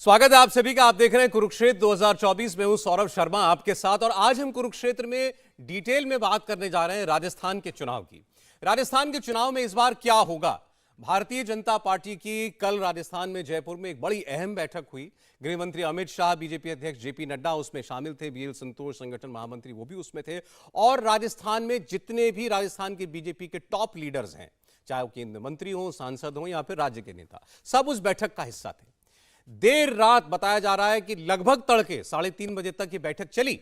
स्वागत है आप सभी का। आप देख रहे हैं कुरुक्षेत्र 2024 में हूं सौरभ शर्मा आपके साथ। और आज हम कुरुक्षेत्र में डिटेल में बात करने जा रहे हैं राजस्थान के चुनाव की। राजस्थान के चुनाव में इस बार क्या होगा। भारतीय जनता पार्टी की कल राजस्थान में जयपुर में एक बड़ी अहम बैठक हुई। गृह मंत्री अमित शाह, बीजेपी अध्यक्ष जेपी नड्डा उसमें शामिल थे, बीएल संतोष संगठन महामंत्री वो भी उसमें थे। और राजस्थान में जितने भी राजस्थान के बीजेपी के टॉप लीडर्स हैं, चाहे वो केंद्रीय मंत्री हो, सांसद हो या फिर राज्य के नेता, सब उस बैठक का हिस्सा थे। देर रात बताया जा रहा है कि लगभग तड़के 3:30 बजे तक ये बैठक चली।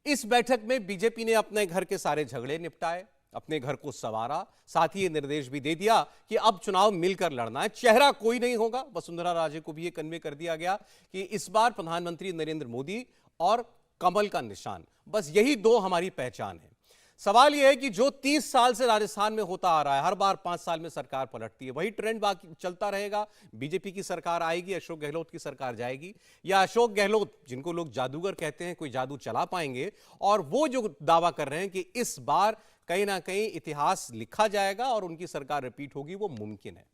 इस बैठक में बीजेपी ने अपने घर के सारे झगड़े निपटाए, अपने घर को संवारा, साथ ही ये निर्देश भी दे दिया कि अब चुनाव मिलकर लड़ना है, चेहरा कोई नहीं होगा। वसुंधरा राजे को भी ये कन्वे कर दिया गया कि इस बार प्रधानमंत्री नरेंद्र मोदी और कमल का निशान, बस यही दो हमारी पहचान है। सवाल यह है कि जो 30 साल से राजस्थान में होता आ रहा है, हर बार 5 साल में सरकार पलटती है, वही ट्रेंड बाकी चलता रहेगा। बीजेपी की सरकार आएगी, अशोक गहलोत की सरकार जाएगी, या अशोक गहलोत, जिनको लोग जादूगर कहते हैं, कोई जादू चला पाएंगे और वो जो दावा कर रहे हैं कि इस बार कहीं ना कहीं इतिहास लिखा जाएगा और उनकी सरकार रिपीट होगी, वो मुमकिन है।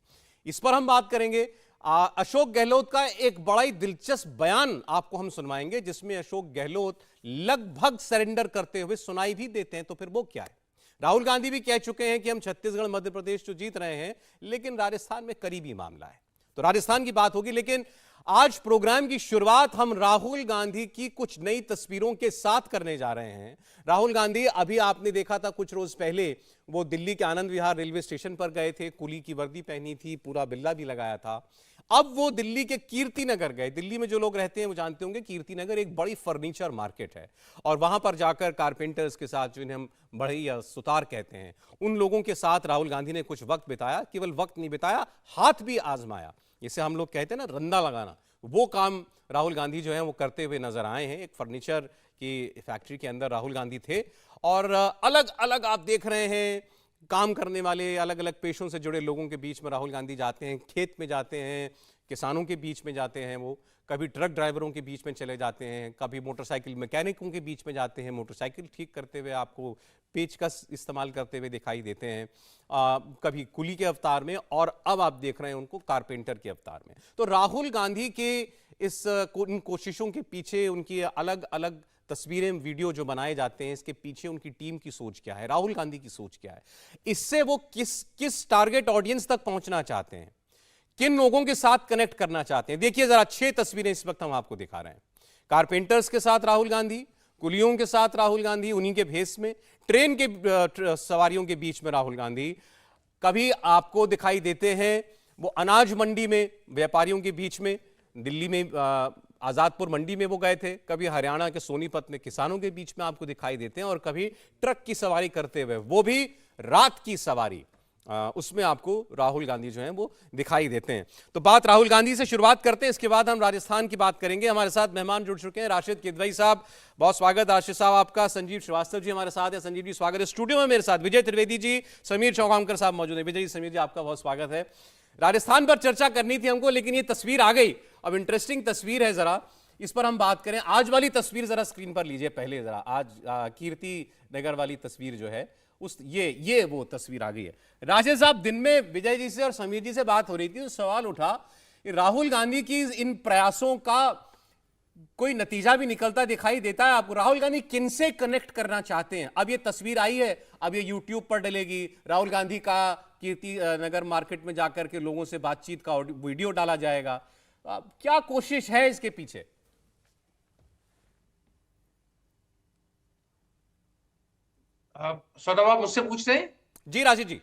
इस पर हम बात करेंगे। अशोक गहलोत का एक बड़ा ही दिलचस्प बयान आपको हम सुनवाएंगे, जिसमें अशोक गहलोत लगभग सरेंडर करते हुए सुनाई भी देते हैं। तो फिर वो क्या है। राहुल गांधी भी कह चुके हैं कि हम छत्तीसगढ़ मध्य प्रदेश तो जीत रहे हैं, लेकिन राजस्थान में करीबी मामला है। तो राजस्थान की बात होगी, लेकिन आज प्रोग्राम की शुरुआत हम राहुल गांधी की कुछ नई तस्वीरों के साथ करने जा रहे हैं। राहुल गांधी, अभी आपने देखा था कुछ रोज पहले वो दिल्ली के आनंद विहार रेलवे स्टेशन पर गए थे, कुली की वर्दी पहनी थी, पूरा बिल्ला भी लगाया था। अब वो दिल्ली के कीर्तिनगर गए। दिल्ली में जो लोग रहते हैं वो जानते होंगे, कीर्तिनगर एक बड़ी फर्नीचर मार्केट है, और वहां पर जाकर कारपेंटर्स के साथ, जिन्हें हम बढ़ई या सुतार कहते हैं, उन लोगों के साथ राहुल गांधी ने कुछ वक्त बिताया। केवल वक्त नहीं बिताया, हाथ भी आजमाया। इसे हम लोग कहते हैं ना, रंदा लगाना, वो काम राहुल गांधी जो है वो करते हुए नजर आए हैं। एक फर्नीचर की फैक्ट्री के अंदर राहुल गांधी थे, और अलग अलग आप देख रहे हैं काम करने वाले, अलग अलग पेशों से जुड़े लोगों के बीच में राहुल गांधी जाते हैं, खेत में जाते हैं, किसानों के बीच में जाते हैं, वो कभी ट्रक ड्राइवरों के बीच में चले जाते हैं, कभी मोटरसाइकिल मैकेनिकों के बीच में जाते हैं, मोटरसाइकिल ठीक करते हुए आपको पेचकस इस्तेमाल करते हुए दिखाई देते हैं, कभी कुली के अवतार में, और अब आप देख रहे हैं उनको कारपेंटर के अवतार में। तो राहुल गांधी के इन कोशिशों के पीछे, उनकी अलग अलग तस्वीरें, वीडियो जो बनाए जाते हैं, इसके पीछे उनकी टीम की सोच क्या है, राहुल गांधी की सोच क्या है, इससे वो किस टारगेट ऑडियंस तक पहुंचना चाहते हैं, किन लोगों के साथ कनेक्ट करना चाहते हैं। देखिए जरा 6 तस्वीरें इस वक्त हम आपको दिखा रहे हैं। कारपेंटर्स के साथ राहुल गांधी, कुलियों के साथ राहुल गांधी, उन्हीं के भेष में, ट्रेन के सवारियों के बीच में राहुल गांधी, कभी आपको दिखाई देते हैं वो अनाज मंडी में व्यापारियों के बीच में, दिल्ली में आजादपुर मंडी में वो गए थे, कभी हरियाणा के सोनीपत में किसानों के बीच में आपको दिखाई देते हैं, और कभी ट्रक की सवारी करते हुए, वो भी रात की सवारी, उसमें आपको राहुल गांधी जो हैं वो दिखाई देते हैं। तो बात राहुल गांधी से शुरुआत करते हैं, इसके बाद हम राजस्थान की बात करेंगे। हमारे साथ मेहमान जुड़ चुके हैं, राशिद किदवई साहब, बहुत स्वागत राशिद साहब आपका। संजीव श्रीवास्तव जी हमारे साथ है। संजीव जी स्वागत है। स्टूडियो में मेरे साथ विजय त्रिवेदी जी, समीर चौगामकर साहब मौजूद है। विजय जी, समीर जी, आपका बहुत स्वागत है। राजस्थान पर चर्चा करनी थी हमको, लेकिन ये तस्वीर आ गई। अब इंटरेस्टिंग तस्वीर है, जरा इस पर हम बात करें। आज वाली तस्वीर जरा स्क्रीन पर लीजिए पहले, जरा आज कीर्ति नगर वाली तस्वीर जो है, उस ये वो तस्वीर आ गई है। राजेश साहब, दिन में विजय जी से और समीर जी से बात हो रही थी, तो सवाल उठा कि राहुल गांधी की इन प्रयासों का कोई नतीजा भी निकलता दिखाई देता है आपको। राहुल गांधी किन से कनेक्ट करना चाहते हैं। अब ये तस्वीर आई है, अब ये यूट्यूब पर डलेगी, राहुल गांधी का कीर्ति नगर मार्केट में जाकर के लोगों से बातचीत का वीडियो डाला जाएगा। क्या कोशिश है इसके पीछे। सौरभ, आप मुझसे पूछ रहे हैं? जी राशिद जी।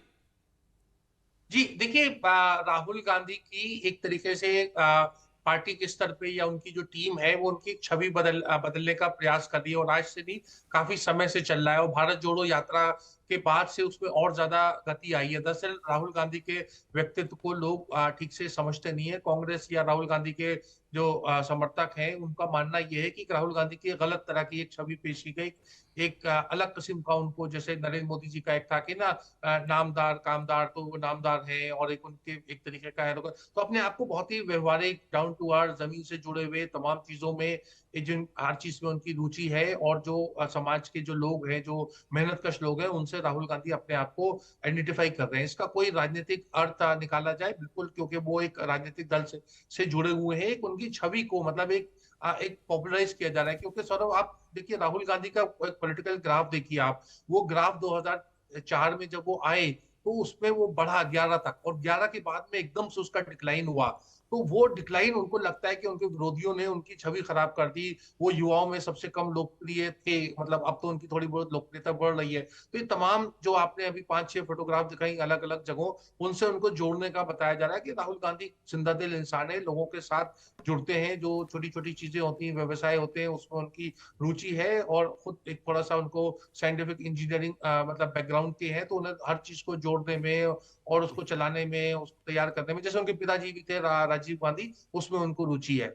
जी देखिए, राहुल गांधी की एक तरीके से पार्टी के स्तर पे या उनकी जो टीम है वो उनकी छवि बदलने का प्रयास कर रही है, और आज से नहीं, काफी समय से चल रहा है। और भारत जोड़ो यात्रा के बाद से उसमें और ज्यादा गति आई है। दरअसल राहुल गांधी के व्यक्तित्व को लोग ठीक से समझते नहीं है। कांग्रेस या राहुल गांधी के जो समर्थक हैं, उनका मानना यह है कि राहुल गांधी की गलत तरह की एक छवि पेश की गई। एक अलग किस्म का उनको, जैसे नरेंद्र मोदी जी का एक था कि ना, नामदार कामदार, तो वो नामदार है, और एक उनके एक तरीके का है, तो अपने आप को बहुत ही व्यवहारिक, डाउन टू अर्थ, जमीन से जुड़े हुए तमाम चीजों में जिन हर चीज में उनकी रुचि है, और जो समाज के जो लोग हैं, जो मेहनतकश लोग हैं, उनसे राहुल गांधी अपने आप को आइडेंटिफाई कर रहे हैं। इसका कोई राजनीतिक अर्थ निकाला जाए, बिल्कुल, क्योंकि वो एक राजनीतिक दल से जुड़े हुए हैं। एक उनकी छवि को मतलब एक पॉपुलराइज किया जा रहा है, क्योंकि सौरभ आप देखिए राहुल गांधी का एक पॉलिटिकल ग्राफ देखिए आप, वो ग्राफ 2004 में जब वो आए तो उसमें वो बढ़ा 11 तक, और 11 के बाद में एकदम से उसका डिक्लाइन हुआ। तो वो डिक्लाइन उनको लगता है कि उनके विरोधियों ने उनकी छवि खराब कर दी। वो युवाओं में सबसे कम लोकप्रिय थे, मतलब अब तो उनकी थोड़ी बहुत लोकप्रियता बढ़ रही है। तो ये तमाम जो आपने अभी 5-6 फोटोग्राफ दिखाई अलग अलग जगहों, उनसे उनको जोड़ने का बताया जा रहा है कि राहुल गांधी जिंदा दिल इंसान है, लोगों के साथ जुड़ते हैं। जो छोटी छोटी चीजें होती हैं, व्यवसाय होते हैं, उसमें उनकी रुचि है, और खुद एक थोड़ा सा उनको साइंटिफिक इंजीनियरिंग मतलब बैकग्राउंड के हैं, तो उन्हें हर चीज को जोड़ने में और उसको चलाने में, उसको तैयार करने में, जैसे उनके पिताजी भी थे राजीव गांधी, उसमें उनको रुचि है।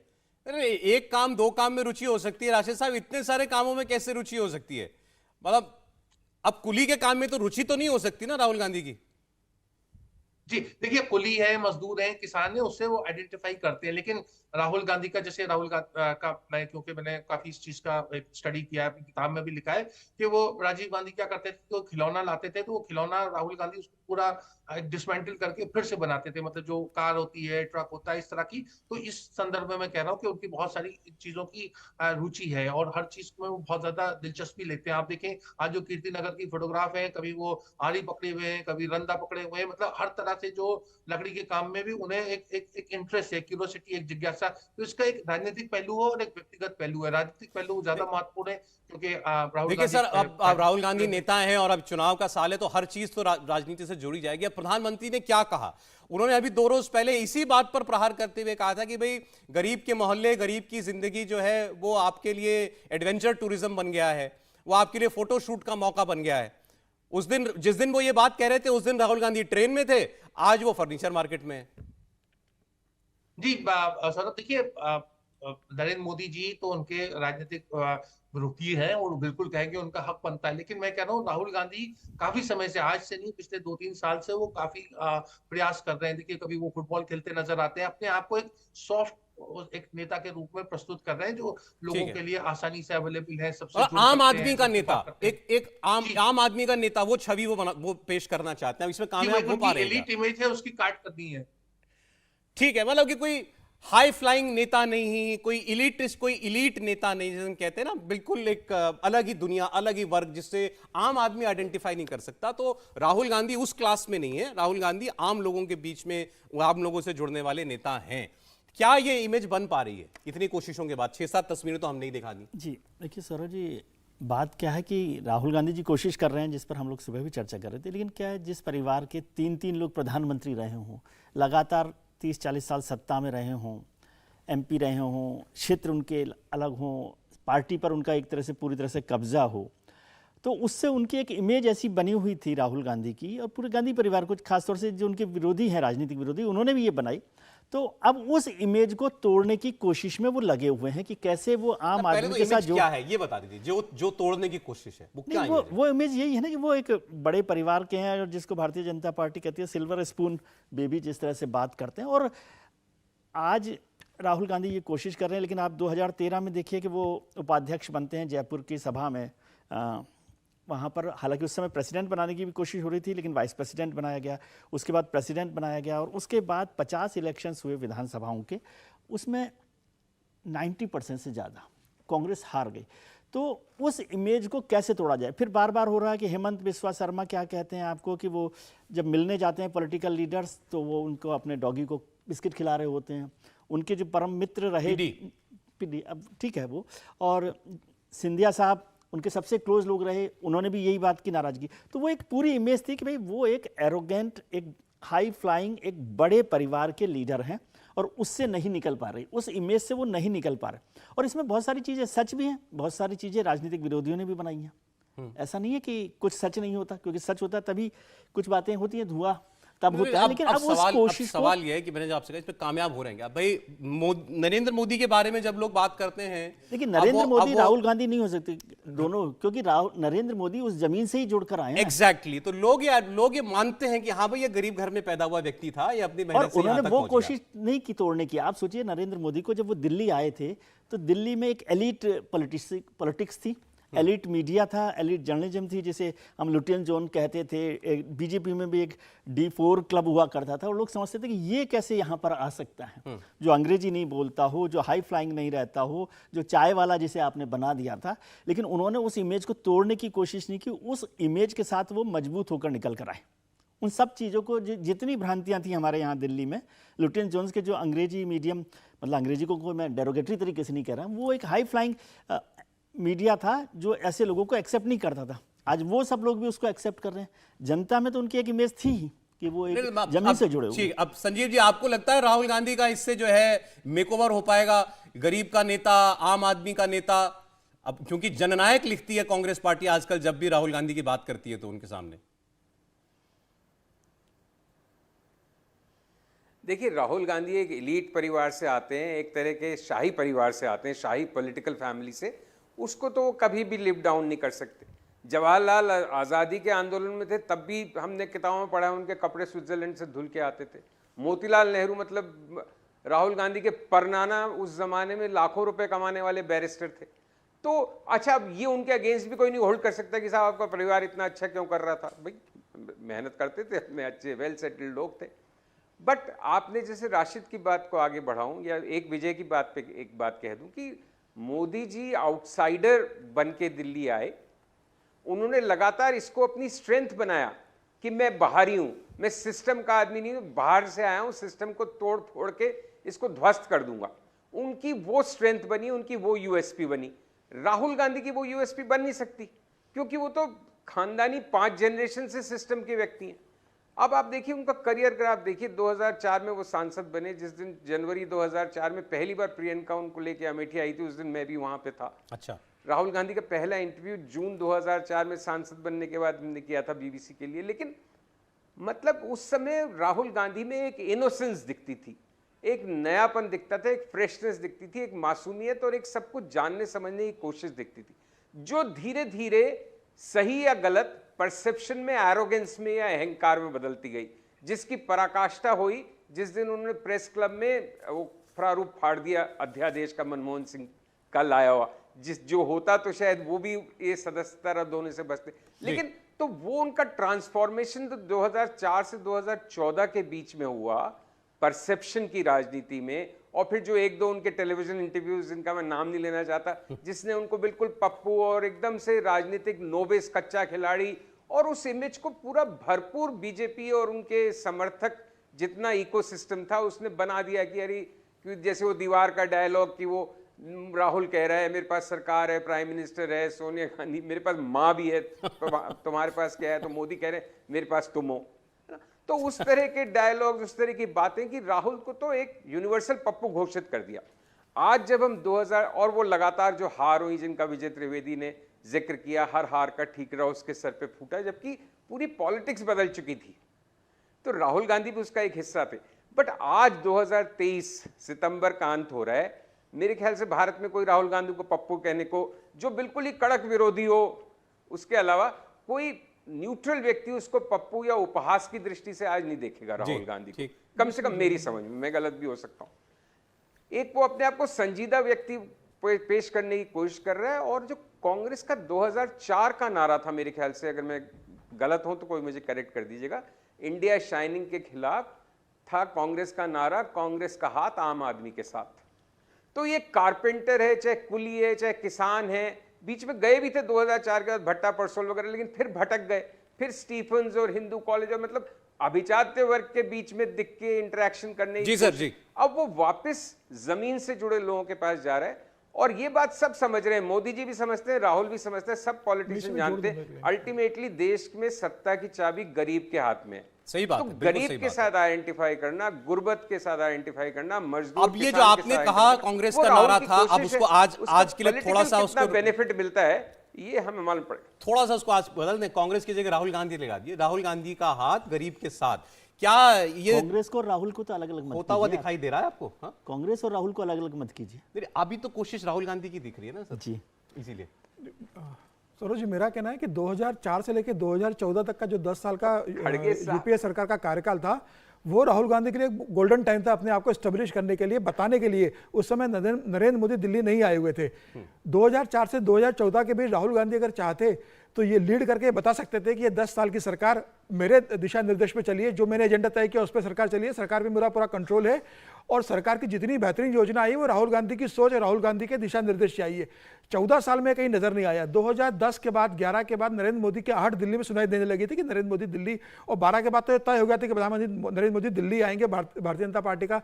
अरे एक काम दो काम में रुचि हो सकती है राशिद साहब, इतने सारे कामों में कैसे रुचि हो सकती है? मतलब अब कुली के काम में तो रुचि तो नहीं हो सकती ना राहुल गांधी की? जी देखिए, कुली है, मजदूर है, किसान है, उससे वो आइडेंटिफाई करते हैं। लेकिन राहुल गांधी का, जैसे राहुल का मैं, क्योंकि मैंने काफी इस चीज का स्टडी किया है, अपनी किताब में भी लिखा है कि वो राजीव गांधी क्या करते थे, तो खिलौना लाते थे, तो वो खिलौना राहुल गांधी उसको पूरा डिसमेंटल करके फिर से बनाते थे। मतलब जो कार होती है, ट्रक होता है, इस तरह की। तो इस संदर्भ में मैं कह रहा हूँ कि उनकी बहुत सारी चीजों की रुचि है, और हर चीज में वो बहुत ज्यादा दिलचस्पी लेते हैं। आप देखें आज जो कीर्ति नगर की फोटोग्राफ है, कभी वो आरी पकड़े हुए हैं, कभी रंदा पकड़े हुए हैं, मतलब हर तरह से जो लकड़ी के काम में भी उन्हें एक इंटरेस्ट है, क्यूरियोसिटी, एक जिज्ञासा। तो इसका एक राजनीतिक पहलू है और एक व्यक्तिगत पहलू है। राजनीतिक पहलू ज्यादा महत्वपूर्ण है, क्योंकि राहुल देखिए गांधी सर, अब राहुल गांधी नेता हैं और अब चुनाव का साल है, तो हर चीज तो राजनीति से जुड़ी जाएगी। अब प्रधानमंत्री ने क्या कहा? उन्होंने अभी 2 रोज पहले इसी बात पर प्रहार करते हुए कहा था कि भाई गरीब के मोहल्ले, गरीब की जिंदगी जो है वो आपके लिए एडवेंचर टूरिज्म बन गया है, वो आपके लिए फोटो शूट का मौका बन गया है। उस दिन, जिस दिन वो ये बात कह रहे थे, उस दिन राहुल गांधी ट्रेन में थे, आज वो फर्नीचर मार्केट में है। जी सौरभ, देखिए नरेंद्र मोदी जी तो उनके राजनीतिक रुखी है, और बिल्कुल कहेंगे उनका हक बनता है। लेकिन मैं कह रहा हूँ राहुल गांधी काफी समय से, आज से नहीं, पिछले 2-3 साल से वो काफी प्रयास कर रहे हैं। देखिए कभी वो फुटबॉल खेलते नजर आते हैं, अपने आप को एक सॉफ्ट एक नेता के रूप में प्रस्तुत कर रहे हैं, जो ठीक लोगों है, के लिए आसानी से अवेलेबल है, सबसे और जुड़ आम सकते आदमी हैं, का सबसे नेता, बात करते हैं। एक आम आदमी का नेता, वो छवि वो पेश करना चाहते हैं। अब इसमें जी, वो एक कामयाब हो उनकी पा रहे हैं क्या? एलिट इमेज है, उसकी काट करनी है। ठीक है, मतलब कि कोई हाई फ्लाइंग नेता नहीं, कोई इलीटिस्ट, कोई इलीट नेता नहीं, जैसे हम कहते हैं ना, बिल्कुल एक अलग ही दुनिया, अलग ही वर्ग, जिससे आम आदमी आइडेंटिफाई नहीं कर सकता। तो राहुल गांधी उस क्लास में नहीं है। राहुल गांधी आम लोगों के बीच में, आम लोगों से जुड़ने वाले नेता हैं। क्या ये इमेज बन पा रही है इतनी कोशिशों के बाद? 6-7 तस्वीरें तो हम नहीं दिखा दी। जी देखिए सौरभ जी, बात क्या है कि राहुल गांधी जी कोशिश कर रहे हैं, जिस पर हम लोग सुबह भी चर्चा कर रहे थे। लेकिन क्या है, जिस परिवार के 3-3 लोग प्रधानमंत्री रहे हों, लगातार 30-40 साल सत्ता में रहे हों, एमपी रहे हों, क्षेत्र उनके अलग हों, पार्टी पर उनका एक तरह से पूरी तरह से कब्जा हो, तो उससे उनकी एक इमेज ऐसी बनी हुई थी राहुल गांधी की, और पूरे गांधी परिवार को, खासतौर से जो उनके विरोधी हैं, राजनीतिक विरोधी, उन्होंने भी ये बनाई। तो अब उस इमेज को तोड़ने की कोशिश में वो लगे हुए हैं कि कैसे वो आम पहले आदमी तो के साथ इमेज क्या है ये बता दीजिए, जो तोड़ने की कोशिश है वो क्या नहीं, इमेज है? वो इमेज यही है ना कि वो एक बड़े परिवार के हैं, और जिसको भारतीय जनता पार्टी कहती है सिल्वर स्पून बेबी, जिस तरह से बात करते हैं। और आज राहुल गांधी ये कोशिश कर रहे हैं, लेकिन आप 2013 में देखिए कि वो उपाध्यक्ष बनते हैं जयपुर की सभा में। वहाँ पर हालांकि उस समय प्रेसिडेंट बनाने की भी कोशिश हो रही थी, लेकिन वाइस प्रेसिडेंट बनाया गया, उसके बाद प्रेसिडेंट बनाया गया, और उसके बाद 50 इलेक्शंस हुए विधानसभाओं के, उसमें 90% से ज़्यादा कांग्रेस हार गई। तो उस इमेज को कैसे तोड़ा जाए? फिर बार बार हो रहा है कि हेमंत बिस्वा शर्मा क्या कहते हैं आपको कि वो जब मिलने जाते हैं पॉलिटिकल लीडर्स, तो वो उनको अपने डॉगी को बिस्किट खिला रहे होते हैं। उनके जो परम मित्र रहे पीडी, अब ठीक है वो, और सिंधिया साहब उनके सबसे क्लोज लोग रहे, उन्होंने भी यही बात की नाराजगी। तो वो एक पूरी इमेज थी कि भाई वो एक एरोगेंट, एक हाई फ्लाइंग, एक बड़े परिवार के लीडर हैं, और उससे नहीं निकल पा रही, उस इमेज से वो नहीं निकल पा रहे। और इसमें बहुत सारी चीज़ें सच भी हैं, बहुत सारी चीज़ें राजनीतिक विरोधियों ने भी बनाई हैं। ऐसा नहीं है कि कुछ सच नहीं होता, क्योंकि सच होता तभी कुछ बातें होती हैं। धुआं तब होता है, लेकिन अब उस कोशिश को सवाल ये है कि मैंने जो आपसे कहा इस पे कामयाब हो रहे हैं क्या भाई? नरेंद्र मोदी के बारे में जब लोग बात करते हैं, लेकिन नरेंद्र मोदी राहुल गांधी नहीं हो सकते दोनों, क्योंकि नरेंद्र मोदी उस जमीन से ही जुड़कर आए हैं। एग्जैक्टली, तो लोग ये मानते हैं कि हाँ भाई ये गरीब घर में पैदा हुआ व्यक्ति था, ये अपनी और मेहनत से यहाँ उन्होंने तक वो पहुंच कोशिश नहीं की तोड़ने की। आप सोचिए नरेंद्र मोदी को जब वो दिल्ली आए थे तो दिल्ली में एक एलीट पॉलिटिक्स थी, एलीट मीडिया था, एलीट जर्नलिज्म थी, जिसे हम लुटियन जोन कहते थे। बीजेपी में भी एक D4 क्लब हुआ करता था और लोग समझते थे कि ये कैसे यहाँ पर आ सकता है, जो अंग्रेजी नहीं बोलता हो, जो हाई फ्लाइंग नहीं रहता हो, जो चाय वाला जिसे आपने बना दिया था। लेकिन उन्होंने उस इमेज को तोड़ने की कोशिश नहीं की, उस इमेज के साथ वो मजबूत होकर निकल कर आए। उन सब चीज़ों को जितनी भ्रांतियां थी हमारे यहाँ दिल्ली में, लुटियन जोन्स के जो अंग्रेजी मीडियम, मतलब अंग्रेजी को कोई मैं डेरोगेटरी तरीके से नहीं कह रहा, वो एक हाई फ्लाइंग मीडिया था जो ऐसे लोगों को एक्सेप्ट नहीं करता था। आज वो सब लोग भी उसको एक्सेप्ट कर रहे हैं। जनता में तो उनकी एक इमेज थी ही कि वो एक जमीन से जुड़े हुए। ठीक, अब संजीव जी आपको लगता है राहुल गांधी का इससे जो है मेकओवर हो पाएगा, गरीब का नेता, आम आदमी का नेता? अब क्योंकि जननायक लिखती है कांग्रेस पार्टी आजकल, जब भी राहुल गांधी की बात करती है तो उनके सामने। देखिए, राहुल गांधी एक एलीट परिवार से आते हैं, एक तरह के शाही परिवार से आते हैं, शाही पॉलिटिकल फैमिली से। उसको तो कभी भी लिव डाउन नहीं कर सकते। जवाहरलाल आज़ादी के आंदोलन में थे तब भी हमने किताबों में पढ़ा, उनके कपड़े स्विट्जरलैंड से धुल के आते थे। मोतीलाल नेहरू मतलब राहुल गांधी के परनाना, उस जमाने में लाखों रुपए कमाने वाले बैरिस्टर थे। तो अच्छा, अब ये उनके अगेंस्ट भी कोई नहीं होल्ड कर सकता कि साहब आपका परिवार इतना अच्छा क्यों कर रहा था। भाई मेहनत करते थे, अपने अच्छे वेल सेटल्ड लोग थे। बट आपने जैसे राशिद की बात को आगे बढ़ाऊं या एक विजय की बात पे एक बात कह दूं कि मोदी जी आउटसाइडर बन के दिल्ली आए। उन्होंने लगातार इसको अपनी स्ट्रेंथ बनाया कि मैं बाहरी हूं, मैं सिस्टम का आदमी नहीं हूं, बाहर से आया हूं, सिस्टम को तोड़ फोड़ के इसको ध्वस्त कर दूंगा। उनकी वो स्ट्रेंथ बनी, उनकी वो यूएसपी बनी। राहुल गांधी की वो यूएसपी बन नहीं सकती, क्योंकि वो तो खानदानी 5 जनरेशन से सिस्टम के व्यक्ति हैं। अब आप देखिए उनका करियर ग्राफ देखिए। 2004 में वो सांसद बने। जिस दिन जनवरी 2004 में पहली बार प्रियंका उनको लेके अमेठी आई थी, उस दिन मैं भी वहां पे था। अच्छा, राहुल गांधी का पहला इंटरव्यू जून 2004 में सांसद बनने के बाद हमने किया था बीबीसी के लिए। लेकिन मतलब उस समय राहुल गांधी में एक इनोसेंस दिखती थी, एक नयापन दिखता था, एक फ्रेशनेस दिखती थी, एक मासूमियत और एक सब कुछ जानने समझने की कोशिश दिखती थी, जो धीरे धीरे सही या गलत परसेप्शन में, एरोगेंस में या अहंकार में बदलती गई, जिसकी पराकाष्ठा हुई जिस दिन उन्होंने प्रेस क्लब में वो प्रारूप फाड़ दिया अध्यादेश का, मनमोहन सिंह का लाया हुआ, जो होता तो शायद वो भी ये सदस्यता रद्द होने से बचते। लेकिन तो वो उनका ट्रांसफॉर्मेशन तो 2004 से 2014 के बीच में हुआ परसेप्शन की राजनीति में। और फिर जो एक दो उनके टेलीविजन इंटरव्यूज, जिनका मैं नाम नहीं लेना चाहता, जिसने उनको बिल्कुल पप्पू और एकदम से राजनीतिक नोबेस कच्चा खिलाड़ी और उस इमेज को पूरा भरपूर बीजेपी और उनके समर्थक जितना इकोसिस्टम था उसने बना दिया कि अरे, जैसे वो दीवार का डायलॉग कि वो राहुल कह रहा है मेरे पास सरकार है, प्राइम मिनिस्टर है, सोनिया गांधी, मेरे पास माँ भी है, तुम्हारे पास क्या है? तो मोदी कह रहे हैं मेरे पास तुम हो। तो उस तरह के डायलॉग, उस तरह की बातें कि राहुल को तो एक यूनिवर्सल पप्पू घोषित कर दिया। आज जब हम 2000 और वो लगातार जो हार हुई, जिनका विजय त्रिवेदी ने जिक्र किया, हर हार का ठीकरा उसके सर पे फूटा, जबकि पूरी पॉलिटिक्स बदल चुकी थी। तो राहुल गांधी भी उसका एक हिस्सा थे। बट आज 2023 सितंबर का अंत हो रहा है, मेरे ख्याल से भारत में कोई राहुल गांधी को पप्पू कहने को, जो बिल्कुल ही कड़क विरोधी हो, उसके अलावा कोई न्यूट्रल व्यक्ति उसको पप्पू या उपहास की दृष्टि से आज नहीं देखेगा राहुल गांधी को, कम से कम मेरी समझ में। मैं गलत भी हो सकता हूं। एक वो अपने आप को संजीदा व्यक्ति पेश करने की कोशिश कर रहा है। और जो कांग्रेस का 2004 का नारा था, मेरे ख्याल से, अगर मैं गलत हूं तो कोई मुझे करेक्ट कर दीजिएगा, इंडिया शाइनिंग के खिलाफ था कांग्रेस का नारा, कांग्रेस का हाथ आम आदमी के साथ। तो ये कारपेंटर है, चाहे कुली है, चाहे किसान है, बीच में गए भी थे 2004 के बाद भट्टा परसोल वगैरह, लेकिन फिर भटक गए, फिर स्टीफन्स और हिंदू कॉलेज और मतलब अभिजात्य वर्ग के बीच में दिख के इंटरेक्शन करने जी सर जी। अब वो वापस जमीन से जुड़े लोगों के पास जा रहा है। और ये बात सब समझ रहे हैं, मोदी जी भी समझते हैं, राहुल भी समझते हैं, सब पॉलिटिशियन जानते हैं, अल्टीमेटली देश में सत्ता की चाबी गरीब के हाथ में है। सही बात तो है, गरीब के साथ आइडेंटिफाई करना, गुर्बत के साथ आइडेंटिफाई करना, मजदूर। अब ये जो आपने कहा कांग्रेस का नारा था, अब उसको आज के लिए थोड़ा सा उसको बेनिफिट मिलता है, ये हमें मालूम पड़ेगा। थोड़ा सा उसको आज बदल दें, कांग्रेस की जगह राहुल गांधी लगा दिए, राहुल गांधी का हाथ गरीब के साथ। क्या ये कांग्रेस को और राहुल को तो अलग अलग मत होता हुआ कीजिए आप। दिखाई दे रहा है आपको? हाँ, कांग्रेस और राहुल को अलग अलग मत कीजिए। देखिए, अभी तो कोशिश राहुल गांधी की दिख रही है ना सर, जी इसीलिए। सरोज जी, मेरा कहना है कि 2004 से लेकर 2014 तक का जो 10 साल का यूपीए सरकार का कार्यकाल था, वो राहुल गांधी के लिए गोल्डन टाइम था अपने आप को एस्टेब्लिश करने के लिए, बताने के लिए। उस समय नरेंद्र मोदी दिल्ली नहीं आए हुए थे। 2004 से 2014 के बीच राहुल गांधी अगर चाहते तो ये लीड करके बता सकते थे कि ये 10 साल की सरकार मेरे दिशा निर्देश पे चलिए, जो मैंने एजेंडा तय किया उस पर सरकार चलिए, सरकार पे मेरा पूरा कंट्रोल है, और सरकार की जितनी बेहतरीन योजना आई वो राहुल गांधी की सोच और राहुल गांधी के दिशा निर्देश से आई है। 14 साल में कहीं नजर नहीं आया। 2010 के बाद 11 के बाद नरेंद्र मोदी की आहट दिल्ली में सुनाई देने लगी थी कि नरेंद्र मोदी दिल्ली, और 12 के बाद तो तय हो गया था कि प्रधानमंत्री नरेंद्र मोदी दिल्ली आएंगे, भारतीय जनता पार्टी का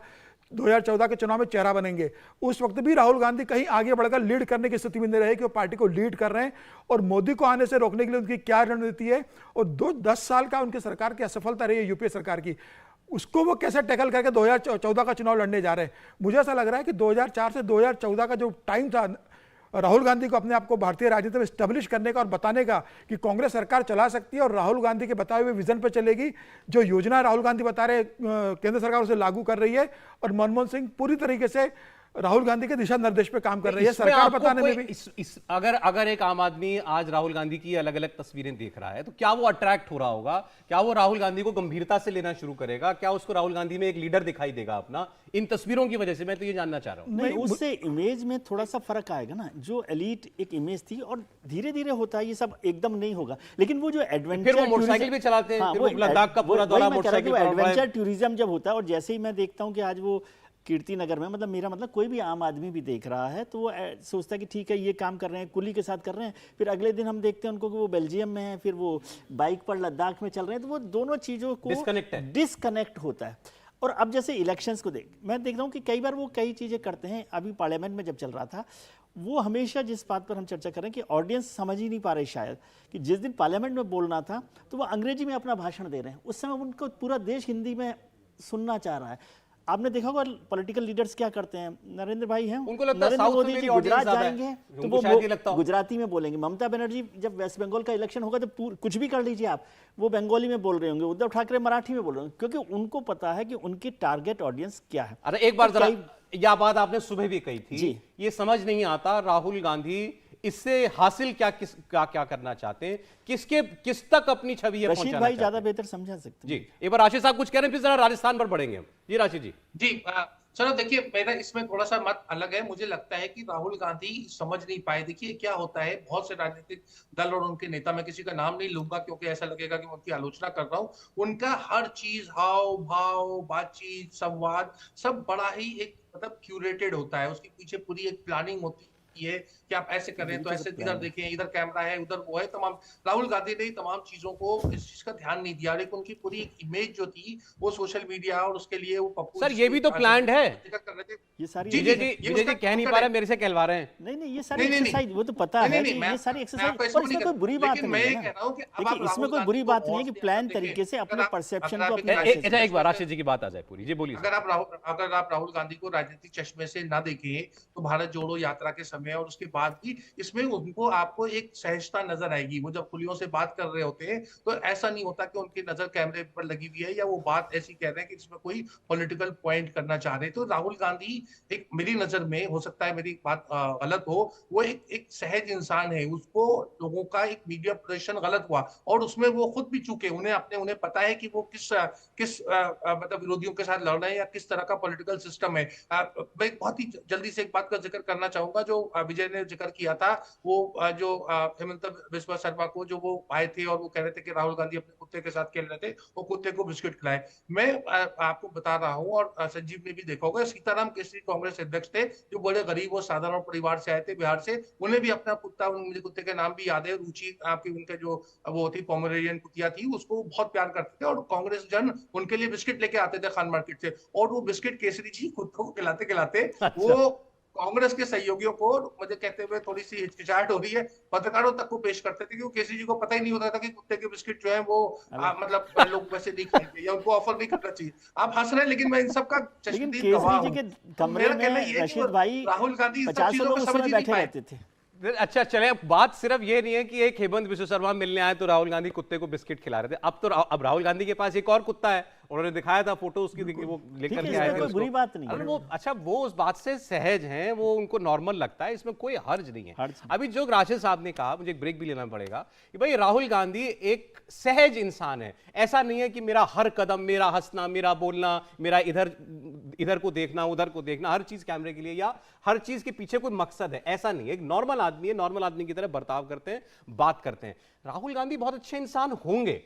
2014 के चुनाव में चेहरा बनेंगे। उस वक्त भी राहुल गांधी कहीं आगे बढ़कर लीड करने की स्थिति में नहीं रहे कि वो पार्टी को लीड कर रहे हैं, और मोदी को आने से रोकने के लिए उनकी क्या रणनीति है, और 10 साल का उनकी सरकार की असफलता रही है यूपीए सरकार की, उसको वो कैसे टैकल करके 2014 का चुनाव लड़ने जा रहे हैं। मुझे ऐसा लग रहा है कि 2004 से 2014 का जो टाइम था राहुल गांधी को अपने आप को भारतीय राजनीति में स्टैब्लिश करने का और बताने का कि कांग्रेस सरकार चला सकती है और राहुल गांधी के बताए हुए विजन पर चलेगी, जो योजना राहुल गांधी बता रहे केंद्र सरकार उसे लागू कर रही है, और मनमोहन सिंह पूरी तरीके से राहुल गांधी के दिशा निर्देश पे काम कर रही है। सरकार बताने में भी अगर एक आम आदमी आज राहुल गांधी की अलग अलग तस्वीरें देख रहा है, तो क्या वो अट्रैक्ट हो रहा होगा? क्या वो राहुल गांधी को गंभीरता से लेना शुरू करेगा? क्या उसको राहुल गांधी में एक लीडर दिखाई देगा अपना, इन तस्वीरों की वजह से? मैं तो ये जानना चाह रहा हूं। नहीं, उससे इमेज में थोड़ा सा फर्क आएगा ना। जो एलीट एक इमेज थी, और धीरे धीरे होता है, ये सब एकदम नहीं होगा, लेकिन वो जो एडवेंचर, फिर वो मोटरसाइकिल भी चलाते हैं, फिर वो लद्दाख का पूरा दौरा मोटरसाइकिल पर। एडवेंचर टूरिज्म जब होता है, और जैसे ही मैं देखता हूँ कि आज वो कीर्ति नगर में, मतलब मेरा मतलब कोई भी आम आदमी भी देख रहा है तो वो सोचता है कि ठीक है ये काम कर रहे हैं, कुली के साथ कर रहे हैं, फिर अगले दिन हम देखते हैं उनको कि वो बेल्जियम में है, फिर वो बाइक पर लद्दाख में चल रहे हैं, तो वो दोनों चीज़ों को डिस्कनेक्ट होता है। और अब जैसे इलेक्शंस को मैं देख रहा हूँ कि कई बार वो कई चीज़ें करते हैं। अभी पार्लियामेंट में जब चल रहा था, वो हमेशा जिस बात पर हम चर्चा करें कि ऑडियंस समझ ही नहीं पा रही शायद, कि जिस दिन पार्लियामेंट में बोलना था तो वो अंग्रेजी में अपना भाषण दे रहे हैं, उस समय उनको पूरा देश हिंदी में सुनना चाह रहा है। आपने देखा होगा पॉलिटिकल लीडर्स क्या करते हैं, नरेंद्र भाई हैं, उनको लगता है नरेंद्र साउथ मोदी में जी मेरी गुजरात audience जाएंगे ज्यादा है, तो उनको शायद ये लगता वो हो। गुजराती में बोलेंगे। ममता बनर्जी जब वेस्ट बंगाल का इलेक्शन होगा तो कुछ भी कर लीजिए आप, वो बंगाली में बोल रहे होंगे, उद्धव ठाकरे मराठी में बोल रहे होंगे, क्योंकि उनको पता है कि उनकी टारगेट ऑडियंस क्या है। अरे एक बार जरा, यह बात आपने सुबह भी कही थी, जी। ये समझ नहीं आता राहुल गांधी इससे हासिल क्या करना चाहते हैं, किस तक अपनी छवि ये रशीद पहुंचाना भाई चाहते ज्यादा हैं? बेहतर समझा सकते हैं। जी, एक बार राशिद साहब कुछ कह रहे हैं, फिर जरा राजस्थान पर बढ़ेंगे हम। जी राशिद जी। जी चलो देखिए, मेरा इसमें थोड़ा सा मत अलग है। मुझे लगता है कि राहुल गांधी समझ नहीं पाए। देखिए क्या होता है, बहुत से राजनीतिक दल और उनके नेता, मैं किसी का नाम नहीं लूंगा क्योंकि ऐसा लगेगा कि मैं उनकी आलोचना कर रहा हूँ, उनका हर चीज, हाव भाव, बातचीत, संवाद, सब बड़ा ही एक मतलब क्यूरेटेड होता है। उसके पीछे पूरी एक प्लानिंग होती है कि आप ऐसे कर रहे हैं तो ऐसे, इधर देखें, इधर कैमरा है, उधर वो है, तमाम। राहुल गांधी ने तमाम चीजों को, इस चीज का ध्यान नहीं दिया। लेकिन उनकी पूरी एक इमेज जो थी वो सोशल मीडिया, और उसके लिए वो पप्पू सर ये भी तो प्लान्ड है। कर रहे थे। ये सारी विजय जी कह नहीं पा रहे, मेरे से कहलवा रहे हैं। नहीं, ये सारी एक्सरसाइज, वो तो पता है कि ये सारी एक्सरसाइज, और इसमें कोई बुरी बात नहीं है ना। देखिए इसमें कोई बुरी बात नहीं है कि प्लान तरीके से अपने परसेप्शन को अपने। अच्छा एक बार राशिद जी की बात आ जाए पूरी। जी बोलिए। अगर आप राहुल गांधी को राजनीतिक चश्मे से ना देखें तो भारत जोड़ो यात्रा के समय और उसके बाद भी इसमें उनको, आपको एक सहजता नजर आएगी। वो जब पुलियों से बात कर रहे होते हैं तो ऐसा नहीं होता कि उनकी नजर कैमरे पर लगी हुई है या वो बात ऐसी कह रहे हैं कि इसमें कोई पॉलिटिकल पॉइंट करना चाह रहे हैं। तो राहुल गांधी एक, मेरी नजर में, हो सकता है मेरी बात गलत हो, वो एक सहज इंसान है। उसको लोगों का एक मीडिया प्रदर्शन गलत हुआ और उसमें वो खुद भी चूके। उन्हें पता है कि वो किस मतलब विरोधियों के साथ लड़ रहे हैं या किस तरह का पॉलिटिकल सिस्टम है। मैं बहुत ही जल्दी से एक बात का जिक्र करना चाहूंगा जो विजय ने जिक्र किया था। वो जो हेमंत बिस्वा शर्मा को जो वो आए थे और वो कह रहे थे कि राहुल गांधी अपने कुत्ते के साथ खेल रहे थे, वो कुत्ते को बिस्किट खिलाए। मैं आपको बता रहा हूँ, और संजीव ने भी देखा होगा, सीताराम केसरी कांग्रेस अध्यक्ष थे जो बड़े गरीब और साधारण परिवार से आए थे बिहार से। उन्हें भी अपना कुत्ता, मुझे कुत्ते के नाम भी याद है, रुचि आपकी, उनके जो वो थी पोमेरेनियन कुतिया थी, उसको बहुत प्यार करते थे और कांग्रेस जन उनके लिए बिस्किट लेके आते थे खान मार्केट से। और वो बिस्किट केसरी जी कुत्तों को खिलाते खिलाते वो कांग्रेस के सहयोगियों को, मुझे कहते हुए थोड़ी सी हिचकिचाहट हो रही है, पत्रकारों तक को पेश करते थे, क्योंकि केसरी जी को पता ही नहीं होता था कि कुत्ते के बिस्किट जो है वो मतलब लोग वैसे नहीं खाएंगे या उनको ऑफर नहीं करना चाहिए। आप हंस रहे हैं, लेकिन मैं इन सब का चश्मदीद गवाह हूं। मेरा कहना ये है कि रशीद भाई, राहुल गांधी 50 लोग उस समय बैठे रहते थे। अच्छा चले, बात सिर्फ ये नहीं है कि एक हेमंत बिस्वा शर्मा मिलने आए तो राहुल गांधी कुत्ते को बिस्किट खिला रहे थे। अब राहुल गांधी के पास एक और कुत्ता है उन्होंने दिखाया था फोटो उसकी, देखिए वो लेकर ठीक है, के आए इसमें थे कोई उसको। बुरी बात नहीं है। अरे वो अच्छा, वो उस बात से सहज हैं, वो उनको नॉर्मल लगता है, इसमें कोई हर्ज नहीं है। हर्ज अभी जो राशिद साहब ने कहा, मुझे एक ब्रेक भी लेना पड़ेगा, कि भाई राहुल गांधी एक सहज इंसान है। ऐसा नहीं है कि मेरा हर कदम, मेरा हंसना, मेरा बोलना, मेरा इधर को देखना, उधर को देखना, हर चीज कैमरे के लिए या हर चीज के पीछे कोई मकसद है, ऐसा नहीं है। एक नॉर्मल आदमी है, नॉर्मल आदमी की तरह बर्ताव करते हैं, बात करते हैं। राहुल गांधी बहुत अच्छे इंसान होंगे,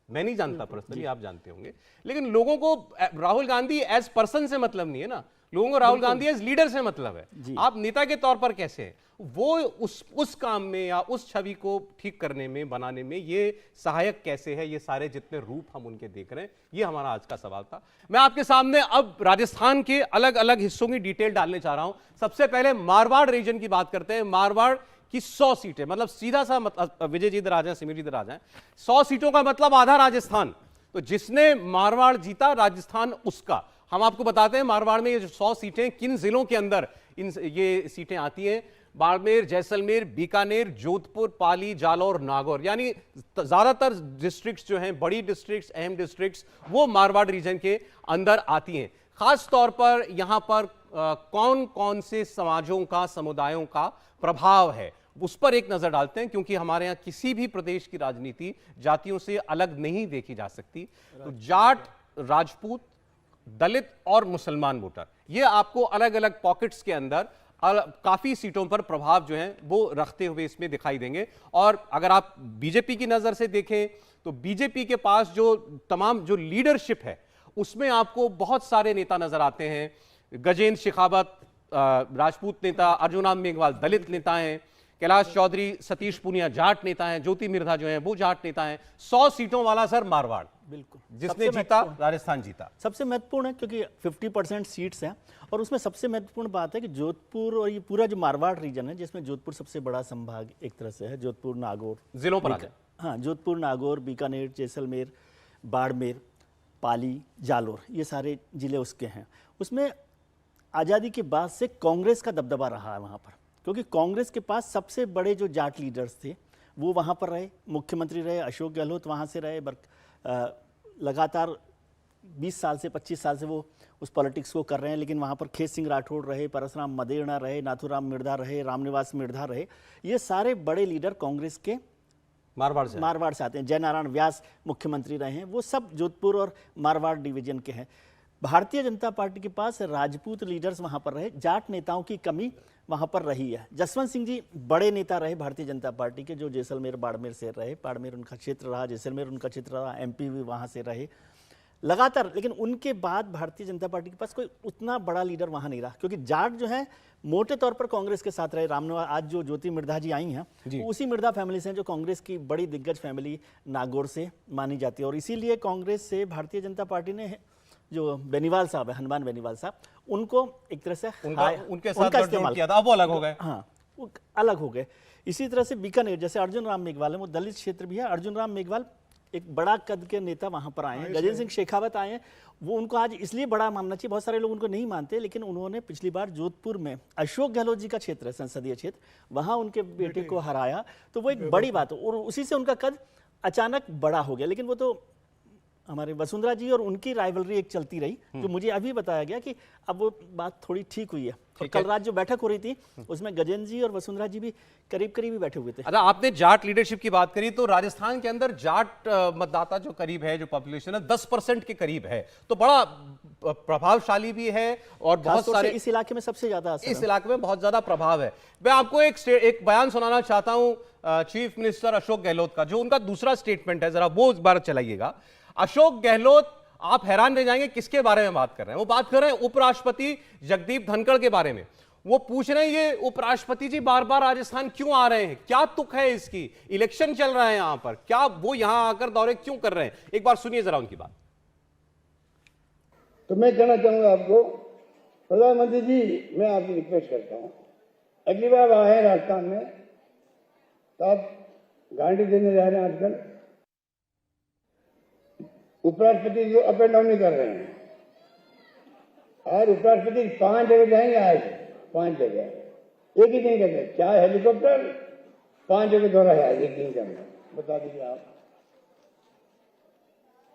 मैं नहीं जानता पर्सनली, आप जानते होंगे, लेकिन लोगों को राहुल गांधी एज पर्सन से मतलब नहीं है ना, लोगों को राहुल गांधी एज लीडर से मतलब है। आप नेता के तौर पर कैसे हैं, वो उस काम में या उस छवि को ठीक करने में, बनाने में ये सहायक कैसे है, ये सारे जितने रूप हम उनके देख रहे हैं, ये हमारा आज का सवाल था। मैं आपके सामने अब राजस्थान के अलग अलग हिस्सों की डिटेल डालने चाह रहा हूं। सबसे पहले मारवाड़ रीजन की बात करते हैं। मारवाड़ की 100 सीटें, मतलब सीधा सा मतलब, विजय जी इधर आ जाए, सिमर जी इधर आ जाए, 100 सीटों का मतलब आधा राजस्थान। तो जिसने मारवाड़ जीता, राजस्थान उसका। हम आपको बताते हैं मारवाड़ में ये 100 सीटें किन जिलों के अंदर ये सीटें आती हैं। बाड़मेर, जैसलमेर, बीकानेर, जोधपुर, पाली, जालौर, नागौर, यानी ज्यादातर डिस्ट्रिक्ट्स जो हैं, बड़ी डिस्ट्रिक्ट्स, अहम डिस्ट्रिक्ट्स, वो मारवाड़ रीजन के अंदर आती हैं। खास तौर पर यहां पर कौन कौन से समाजों का, समुदायों का प्रभाव है, उस पर एक नजर डालते हैं, क्योंकि हमारे यहां किसी भी प्रदेश की राजनीति जातियों से अलग नहीं देखी जा सकती। तो जाट, राजपूत, दलित और मुसलमान वोटर, ये आपको अलग अलग पॉकेट्स के अंदर काफी सीटों पर प्रभाव जो है वो रखते हुए इसमें दिखाई देंगे। और अगर आप बीजेपी की नजर से देखें तो बीजेपी के पास जो तमाम जो लीडरशिप है, उसमें आपको बहुत सारे नेता नजर आते हैं। गजेंद्र शेखावत राजपूत नेता, अर्जुन राम मेघवाल दलित नेता हैं, कैलाश चौधरी, सतीश पूनिया जाट नेता हैं, ज्योति मिर्धा जो हैं वो जाट नेता हैं। 100 सीटों वाला सर मारवाड़, बिल्कुल जिसने जीता राजस्थान जीता। सबसे महत्वपूर्ण है क्योंकि 50% सीट्स हैं, और उसमें सबसे महत्वपूर्ण बात है कि जोधपुर और ये पूरा जो मारवाड़ रीजन है, जिसमें जोधपुर सबसे बड़ा संभाग एक तरह से है, जोधपुर, नागौर, जिलों पर आ जाए। हाँ, जोधपुर, नागौर, बीकानेर, जैसलमेर, बाड़मेर, पाली, जालौर, ये सारे जिले उसके हैं। उसमें आज़ादी के बाद से कांग्रेस का दबदबा रहा है वहाँ पर, क्योंकि कांग्रेस के पास सबसे बड़े जो जाट लीडर्स थे वो वहाँ पर रहे, मुख्यमंत्री रहे, अशोक गहलोत वहाँ से रहे, लगातार 20 साल से 25 साल से वो उस पॉलिटिक्स को कर रहे हैं। लेकिन वहाँ पर खेत सिंह राठौड़ रहे, परसराम मदेरणा रहे, नाथूराम मिर्धा रहे, रामनिवास मिर्धा रहे, ये सारे बड़े लीडर कांग्रेस के मारवाड़ से आते हैं। जयनारायण व्यास मुख्यमंत्री रहे हैं, वो सब जोधपुर और मारवाड़ डिवीजन के हैं। भारतीय जनता पार्टी के पास राजपूत लीडर्स वहाँ पर रहे, जाट नेताओं की कमी वहाँ पर रही है। जसवंत सिंह जी बड़े नेता रहे भारतीय जनता पार्टी के, जो जैसलमेर, बाड़मेर से रहे, बाड़मेर उनका क्षेत्र रहा, जैसलमेर उनका क्षेत्र रहा, MP भी वहाँ से रहे लगातार। लेकिन उनके बाद भारतीय जनता पार्टी के पास कोई उतना बड़ा लीडर वहाँ नहीं रहा, क्योंकि जाट जो है मोटे तौर पर कांग्रेस के साथ रहे। रामनिवास, आज जो ज्योति मिर्धा जी आई हैं, वो उसी मिर्धा फैमिली से हैं, जो कांग्रेस की बड़ी दिग्गज फैमिली नागौर से मानी जाती है। और इसीलिए कांग्रेस से भारतीय जनता पार्टी ने जो बेनीवाल साहब है, हनुमान बेनीवाल साहब, उनको एक तरह से उनके साथ इस्तेमाल किया था, अब वो अलग हो गए। हाँ, वो अलग हो गए। इसी तरह से बीकानेर, जैसे अर्जुन राम मेघवाल है, वो दलित क्षेत्र भी है। अर्जुन राम मेघवाल एक बड़ा कद के नेता वहां पर आए हैं। गजेंद्र सिंह शेखावत आए हैं, वो उनको आज इसलिए बड़ा मानना चाहिए, बहुत सारे लोग उनको नहीं मानते, लेकिन उन्होंने पिछली बार जोधपुर में अशोक गहलोत जी का क्षेत्र है, संसदीय क्षेत्र, वहां उनके बेटे को हराया, तो वो एक बड़ी बात है। और उसी से उनका कद अचानक बड़ा हो गया। लेकिन वो तो हमारे वसुंधरा जी और उनकी राइवलरी एक चलती रही, जो मुझे अभी बताया गया कि अब वो बात थोड़ी ठीक हुई है। और कल रात जो बैठक हो रही थी उसमें गजेंद्र जी और वसुंधरा जी भी करीब करीब ही बैठे हुए थे। अच्छा, आपने जाट लीडरशिप की बात करी, तो राजस्थान के अंदर जाट मतदाता जो करीब है, जो पॉपुलेशन है 10% के करीब है, तो बड़ा प्रभावशाली भी है और बहुत सारे इस इलाके में सबसे ज्यादा इस इलाके में बहुत ज्यादा प्रभाव है। मैं आपको एक बयान सुनाना चाहता हूं चीफ मिनिस्टर अशोक गहलोत का, जो उनका दूसरा स्टेटमेंट है, जरा वो इस बार चलाइएगा। अशोक गहलोत, आप हैरान रह जाएंगे किसके बारे में बात कर रहे हैं। वो बात कर रहे हैं उपराष्ट्रपति जगदीप धनखड़ के बारे में। वो पूछ रहे हैं ये उपराष्ट्रपति जी बार बार राजस्थान क्यों आ रहे हैं, क्या तुक है इसकी, इलेक्शन चल रहा है यहां पर, क्या वो यहां आकर दौरे क्यों कर रहे हैं। एक बार सुनिए जरा उनकी बात। तो मैं कहना चाहूंगा आपको, प्रधानमंत्री जी, मैं आपकी रिक्वेस्ट करता हूं, अगली बार आए राजस्थान में तो आप गांडी देने जा रहे हैं। आजकल उपराष्ट्रपति जो अप एंड डाउन नहीं कर रहे हैं, और उपराष्ट्रपति 5 जगह जाएंगे आज, 5 जगह एक ही दिन करते, 4 हेलीकॉप्टर, 5 जगह दौरा है आज एक दिन के अंदर, बता दीजिए आप।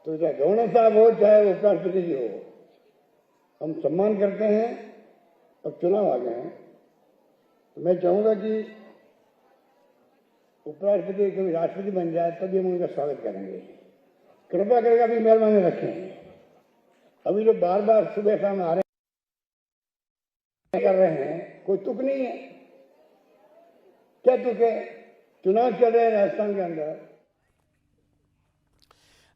तो चाहे गवर्नर साहब हो चाहे उपराष्ट्रपति जी हो, हम सम्मान करते हैं। अब चुनाव आ गए हैं तो मैं चाहूंगा कि उपराष्ट्रपति कभी राष्ट्रपति बन जाए तभी हम उनका स्वागत करेंगे। कृपया करके अभी मेहरबानी रखें। अभी जो बार बार सुबह शाम आ रहे कर रहे हैं, कोई तुक नहीं है। क्या तुक है? चुनाव चल रहे हैं राजस्थान के अंदर।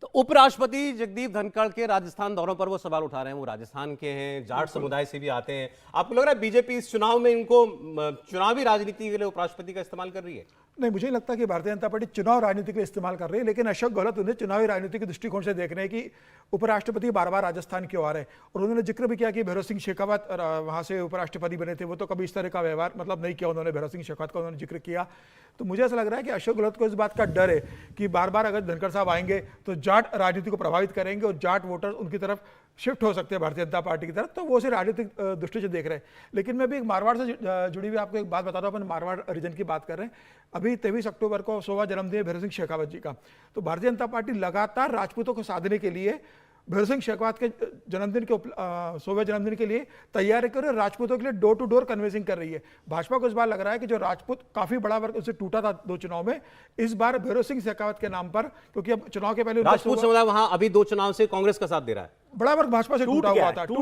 तो उपराष्ट्रपति जगदीप धनखड़ के राजस्थान दौरों पर वो सवाल उठा रहे हैं। वो राजस्थान के हैं, जाट समुदाय से भी आते हैं। आपको लग रहा है बीजेपी इस चुनाव में इनको चुनावी राजनीति के लिए उपराष्ट्रपति का इस्तेमाल कर रही है? नहीं, मुझे लगता है कि भारतीय जनता पार्टी चुनाव राजनीति के लिए इस्तेमाल कर रही है, लेकिन अशोक गहलोत उन्हें चुनावी राजनीति के दृष्टिकोण से देख रहे हैं कि उपराष्ट्रपति बार बार राजस्थान क्यों आ रहे हैं। और उन्होंने जिक्र भी किया कि भैरव सिंह शेखावत वहां से उपराष्ट्रपति बने थे, वो तो कभी इस तरह का व्यवहार मतलब नहीं किया उन्होंने। भैरव सिंह शेखावत का उन्होंने जिक्र किया। तो मुझे ऐसा लग रहा है कि अशोक गहलोत को इस बात का डर है कि बार बार अगर धनखड़ साहब आएंगे तो जाट राजनीति को प्रभावित करेंगे और जाट वोटर्स उनकी तरफ शिफ्ट हो सकते हैं भारतीय जनता पार्टी की तरफ। तो वो उसे राजनीतिक दृष्टि से देख रहे हैं। लेकिन मैं भी एक मारवाड़ से जुड़ी हुई आपको एक बात बता रहा हूँ। अपन मारवाड़ रीजन की बात कर रहे हैं। अभी 23 अक्टूबर को 100वां जन्मदिन है भैरव सिंह शेखावत जी का। तो भारतीय जनता पार्टी लगातार राजपूतों को साधने के लिए भैरव सिंह शेखावत के जन्मदिन के 100वें जन्मदिन के लिए तैयारी कर रही है। राजपूतों के लिए डोर टू डोर कन्वेंसिंग कर रही है। भाजपा को इस बार लग रहा है कि जो राजपूत काफी बड़ा वर्ग उससे टूटा था 2 चुनाव में, इस बार भैरव सिंह शेखावत के नाम पर, क्योंकि अब चुनाव के पहले राजपूत समुदाय वहां अभी 2 चुनाव से कांग्रेस का साथ दे रहा है। बड़ा वर्ग भाजपा से टूट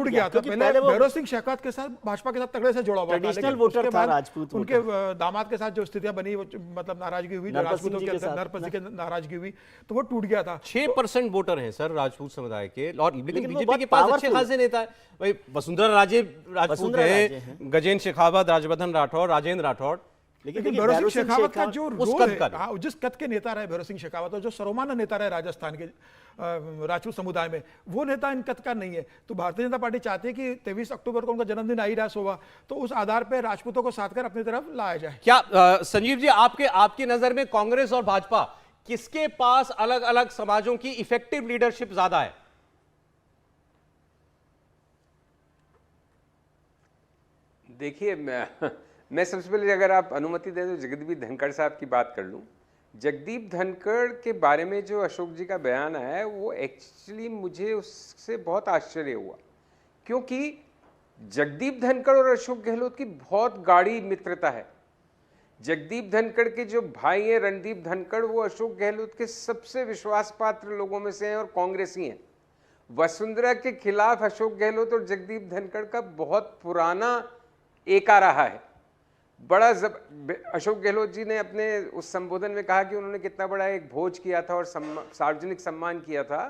गया था। पहले भैरव सिंह शेखावत के साथ भाजपा के साथ तगड़े से जुड़ा हुआ था, लेकिन उसके बाद उनके दामाद के साथ जो स्थितियां बनी, वो मतलब नाराजगी हुई, राजपूतों के अंदर नरपत की नाराजगी हुई, तो वो टूट गया था। 6% वोटर हैं सर राजपूत समुदाय के, और लेकिन बीजेपी के पास अच्छे खासे नेता है। भाई वसुंधरा राजे राजपूत है, गजेंद्र शेखावत, राजवर्धन राठौर, राजेंद्र राठौर। लेकिन भैरव सिंह शेखावत का जो रोल है, जिस कद के नेता रहे भैरव सिंह शेखावत और जो सर्वमान्य नेता रहे राजस्थान के राजपूत समुदाय में, वो नेता इन कद का नहीं है। तो भारतीय जनता पार्टी चाहती है कि 23 अक्टूबर को उनका जन्मदिन आ ही रहा 100वां, तो उस आधार पर राजपूतों को साथ कर अपनी तरफ लाया जाए। क्या संजीव जी, आपकी नजर में कांग्रेस और भाजपा किसके पास अलग अलग समाजों की इफेक्टिव लीडरशिप ज्यादा है? देखिए, मैं सबसे पहले अगर आप अनुमति दें तो जगदीप धनखड़ साहब की बात कर लूं। जगदीप धनखड़ के बारे में जो अशोक जी का बयान आया है, वो एक्चुअली मुझे उससे बहुत आश्चर्य हुआ, क्योंकि जगदीप धनखड़ और अशोक गहलोत की बहुत गाढ़ी मित्रता है। जगदीप धनखड़ के जो भाई हैं रणदीप धनखड़, वो अशोक गहलोत के सबसे विश्वास पात्र लोगों में से हैं और कांग्रेसी हैं। वसुंधरा के खिलाफ अशोक गहलोत और जगदीप धनखड़ का बहुत पुराना एका रहा है। अशोक गहलोत जी ने अपने उस संबोधन में कहा कि उन्होंने कितना बड़ा एक भोज किया था और सार्वजनिक सम्मान किया था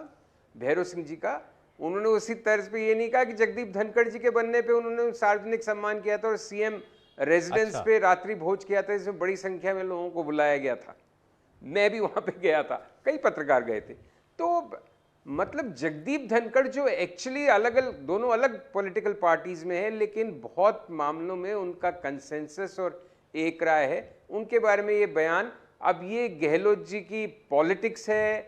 भैरव सिंह जी का। उन्होंने उसी तर्ज पे ये नहीं कहा कि जगदीप धनखड़ जी के बनने पे उन्होंने सार्वजनिक सम्मान किया था और सीएम रेजिडेंस पे रात्रि भोज किया था, जिसमें बड़ी संख्या में लोगों को बुलाया गया था। मैं भी वहां पे गया था, कई पत्रकार गए थे। तो मतलब जगदीप धनखड़ जो एक्चुअली दोनों अलग पॉलिटिकल पार्टीज में है, लेकिन बहुत मामलों में उनका कंसेंसस और एक राय है। उनके बारे में ये बयान, अब ये गहलोत जी की पॉलिटिक्स है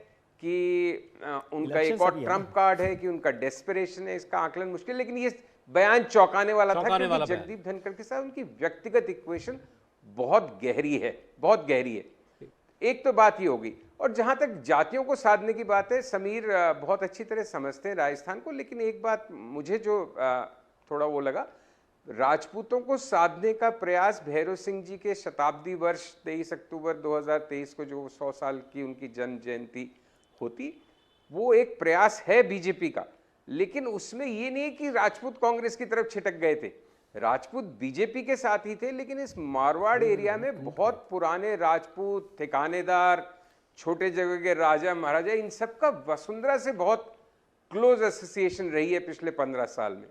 कि उनका एक और ट्रम्प कार्ड है कि उनका डेस्परेशन है, इसका आकलन मुश्किल, लेकिन ये बयान चौंकाने वाला था, क्योंकि जगदीप धनखड़ के साथ उनकी व्यक्तिगत इक्वेशन बहुत गहरी है, बहुत गहरी है। एक तो बात ये होगी। और जहां तक जातियों को साधने की बात है, समीर बहुत अच्छी तरह समझते हैं राजस्थान को, लेकिन एक बात मुझे जो थोड़ा वो लगा, राजपूतों को साधने का प्रयास भैरव सिंह जी के शताब्दी वर्ष 23 अक्टूबर 2023 को जो 100 साल की उनकी जन्म जयंती होती, वो एक प्रयास है बीजेपी का, लेकिन उसमें ये नहीं कि राजपूत कांग्रेस की तरफ छिटक गए थे। राजपूत बीजेपी के साथ ही थे, लेकिन इस मारवाड़ एरिया में बहुत पुराने राजपूत, ठिकानेदार, छोटे जगह के राजा महाराजा, इन सब का वसुंधरा से बहुत क्लोज एसोसिएशन रही है पिछले 15 साल में।